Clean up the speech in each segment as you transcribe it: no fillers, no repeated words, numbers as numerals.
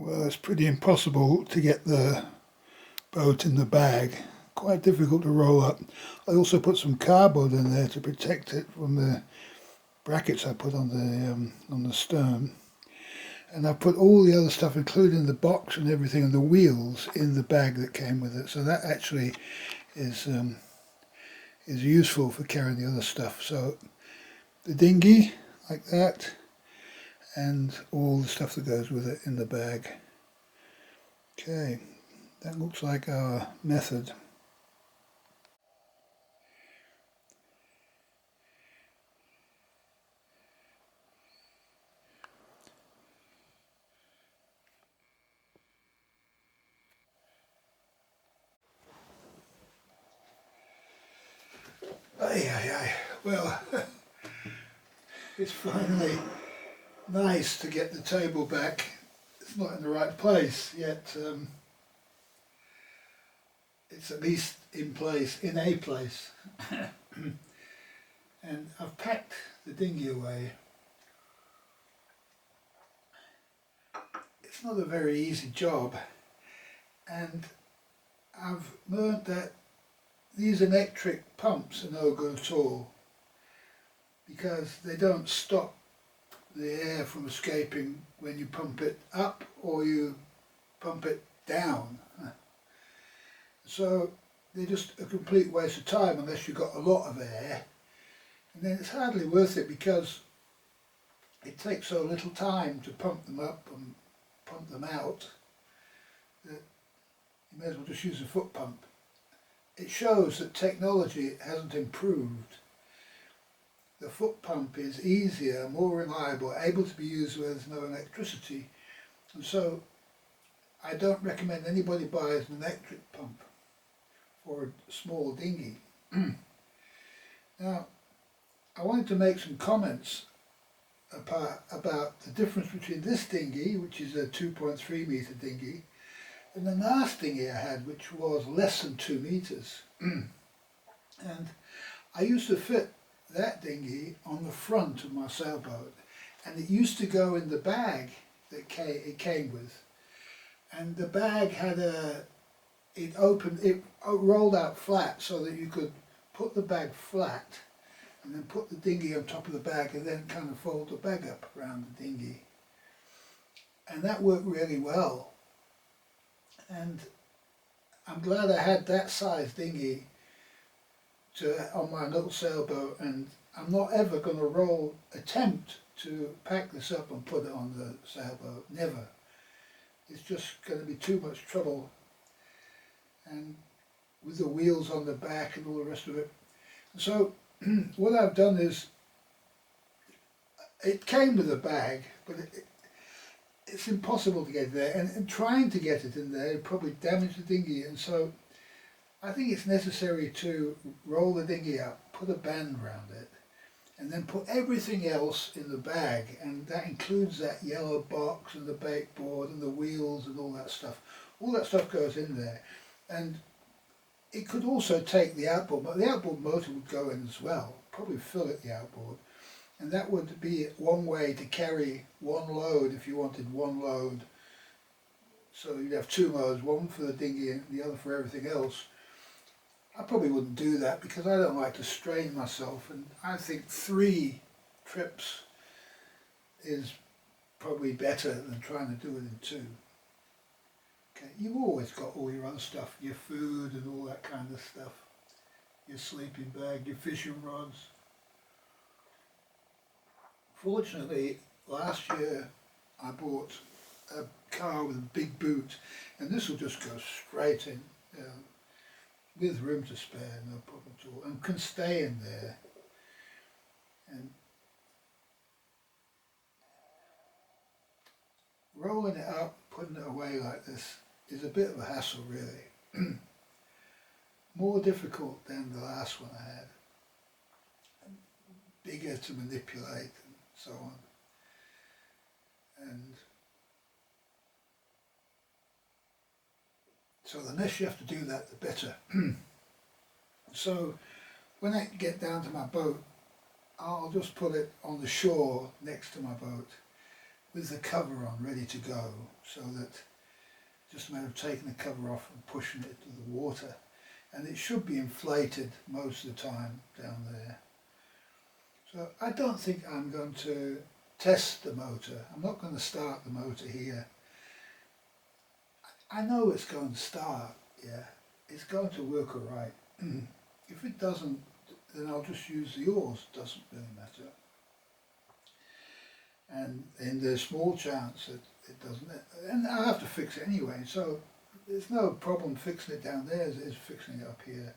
Well, it's pretty impossible to get the boat in the bag. Quite difficult to roll up. I also put some cardboard in there to protect it from the brackets I put on the stern. And I put all the other stuff, including the box and everything, and the wheels, in the bag that came with it. So that actually is useful for carrying the other stuff. So the dinghy, like that, and all the stuff that goes with it in the bag. Okay, that looks like our method. Ay, ay, ay. Well, it's finally nice to get the table back. It's not in the right place yet. It's at least in place, in a place. And I've packed the dinghy away. It's not a very easy job, and I've learned that these electric pumps are no good at all because they don't stop the air from escaping when you pump it up or you pump it down. So they're just a complete waste of time unless you've got a lot of air, and then it's hardly worth it because it takes so little time to pump them up and pump them out that you may as well just use a foot pump. It shows that technology hasn't improved. The foot pump is easier, more reliable, able to be used where there's no electricity, and so I don't recommend anybody buys an electric pump for a small dinghy. Now, I wanted to make some comments about the difference between this dinghy, which is a 2.3 metre dinghy, and the last dinghy I had, which was less than 2 metres. And I used to fit that dinghy on the front of my sailboat, and it used to go in the bag that it came with. And the bag had it rolled out flat so that you could put the bag flat and then put the dinghy on top of the bag and then kind of fold the bag up around the dinghy. And that worked really well. And I'm glad I had that size dinghy on my little sailboat, and I'm not ever going to attempt to pack this up and put it on the sailboat, never. It's just going to be too much trouble, and with the wheels on the back and all the rest of it. So what I've done is, it came with a bag, but it's impossible to get there, and trying to get it in there would probably damage the dinghy, and so I think it's necessary to roll the dinghy up, put a band around it, and then put everything else in the bag, and that includes that yellow box and the bait board and the wheels and all that stuff. All that stuff goes in there, and it could also take the outboard, but the outboard motor would go in as well, probably fill it, the outboard, and that would be one way to carry one load if you wanted one load. So you'd have two loads, one for the dinghy and the other for everything else. I probably wouldn't do that because I don't like to strain myself, and I think 3 trips is probably better than trying to do it in 2. Okay, you've always got all your other stuff, your food and all that kind of stuff, your sleeping bag, your fishing rods. Fortunately, last year I bought a car with a big boot, and this will just go straight in, with room to spare, no problem at all, and can stay in there. And rolling it up, putting it away like this is a bit of a hassle, really. More difficult than the last one I had. Bigger to manipulate and so on. And so the less you have to do that, the better. So when I get down to my boat, I'll just put it on the shore next to my boat, with the cover on, ready to go, so that just a matter of taking the cover off and pushing it to the water. And it should be inflated most of the time down there. So I don't think I'm going to test the motor. I'm not going to start the motor here. I know it's going to start, yeah. It's going to work all right. If it doesn't, then I'll just use the oars. It doesn't really matter. And there's small chance that it doesn't. And I'll have to fix it anyway, so there's no problem fixing it down there as it is fixing it up here.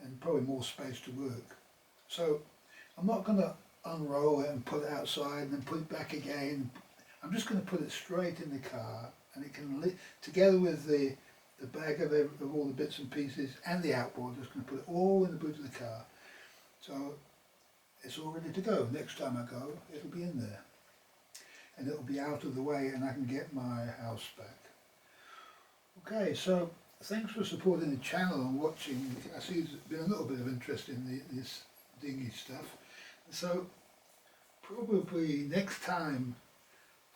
And probably more space to work. So I'm not going to unroll it and put it outside and then put it back again. I'm just going to put it straight in the car, and it can, together with the bag of all the bits and pieces and the outboard, just going to put it all in the boot of the car. So it's all ready to go. Next time I go, it'll be in there. And it'll be out of the way and I can get my house back. Okay, so thanks for supporting the channel and watching. I see there's been a little bit of interest in this dinghy stuff. So probably next time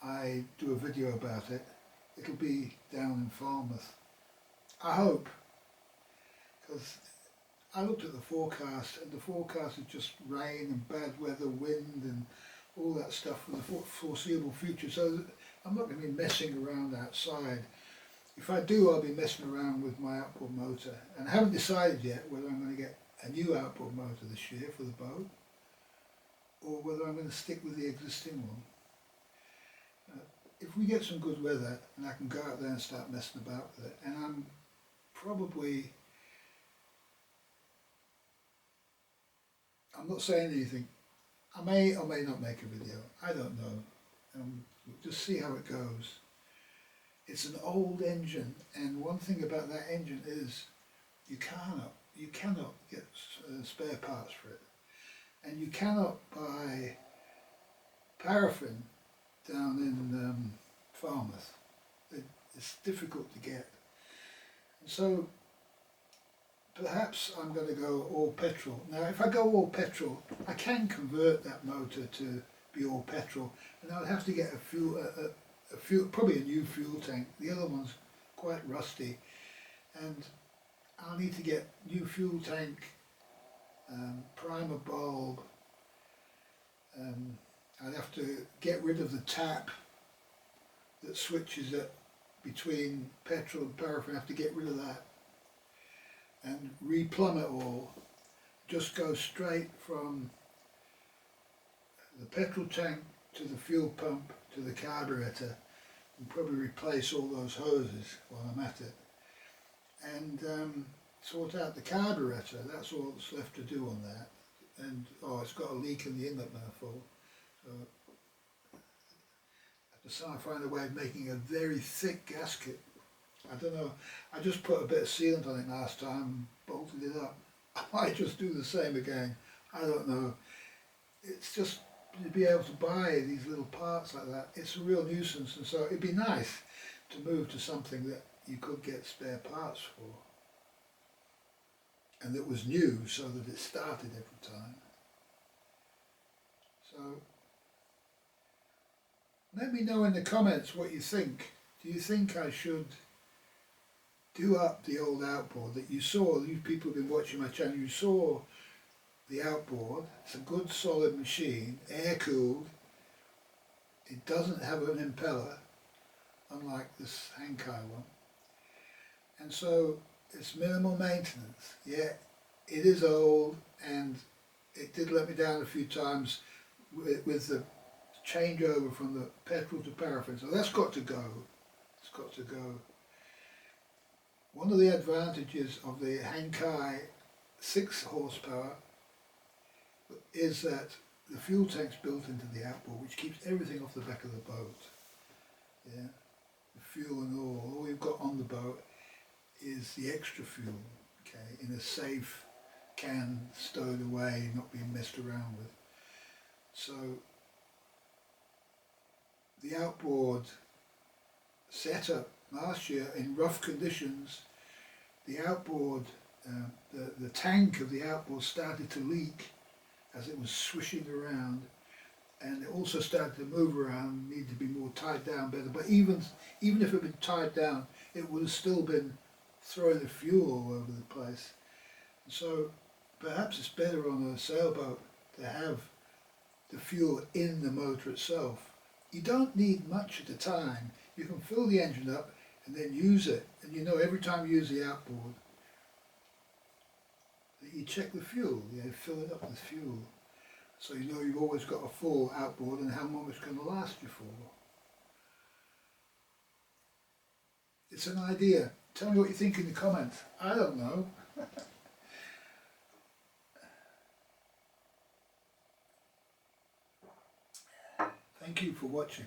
I do a video about it, it'll be down in Falmouth. I hope, because I looked at the forecast and the forecast is just rain and bad weather, wind and all that stuff for the foreseeable future. So I'm not going to be messing around outside. If I do, I'll be messing around with my outboard motor. And I haven't decided yet whether I'm going to get a new outboard motor this year for the boat, or whether I'm going to stick with the existing one. If we get some good weather and I can go out there and start messing about with it, and I'm not saying anything, I may or may not make a video, I don't know, we'll just see how it goes. It's an old engine, and one thing about that engine is you cannot get spare parts for it, and you cannot buy paraffin down in Falmouth. It's difficult to get. And so perhaps I'm going to go all petrol. Now if I go all petrol, I can convert that motor to be all petrol, and I'll have to get probably a new fuel tank. The other one's quite rusty, and I'll need to get new fuel tank, primer bulb. I'd have to get rid of the tap that switches it between petrol and paraffin. I have to get rid of that and replumb it all. Just go straight from the petrol tank to the fuel pump to the carburetor, and probably replace all those hoses while I'm at it, and sort out the carburetor. That's all that's left to do on that. And it's got a leak in the inlet manifold, so I have to find a way of making a very thick gasket. I don't know, I just put a bit of sealant on it last time and bolted it up. I might just do the same again, I don't know. It's just to be able to buy these little parts like that, it's a real nuisance, and so it'd be nice to move to something that you could get spare parts for, and that was new so that it started every time. So let me know in the comments what you think. Do you think I should do up the old outboard that you saw? You people who've been watching my channel, you saw the outboard. It's a good solid machine, air cooled. It doesn't have an impeller, unlike this Hankai one. And so it's minimal maintenance. Yeah, it is old, and it did let me down a few times with the changeover from the petrol to paraffin. So that's got to go. It's got to go. One of the advantages of the Hankai 6 horsepower is that the fuel tank's built into the outboard, which keeps everything off the back of the boat. Yeah, the fuel and all you've got on the boat is the extra fuel, okay, in a safe can, stowed away, not being messed around with. So the outboard setup last year in rough conditions, the outboard, the tank of the outboard started to leak as it was swishing around, and it also started to move around, needed to be more tied down better. But even if it had been tied down, it would have still been throwing the fuel all over the place. So perhaps it's better on a sailboat to have the fuel in the motor itself. You don't need much at a time. You can fill the engine up and then use it. And you know every time you use the outboard that you check the fuel, you fill it up with fuel. So you know you've always got a full outboard and how long it's going to last you for. It's an idea. Tell me what you think in the comments. I don't know. Thank you for watching.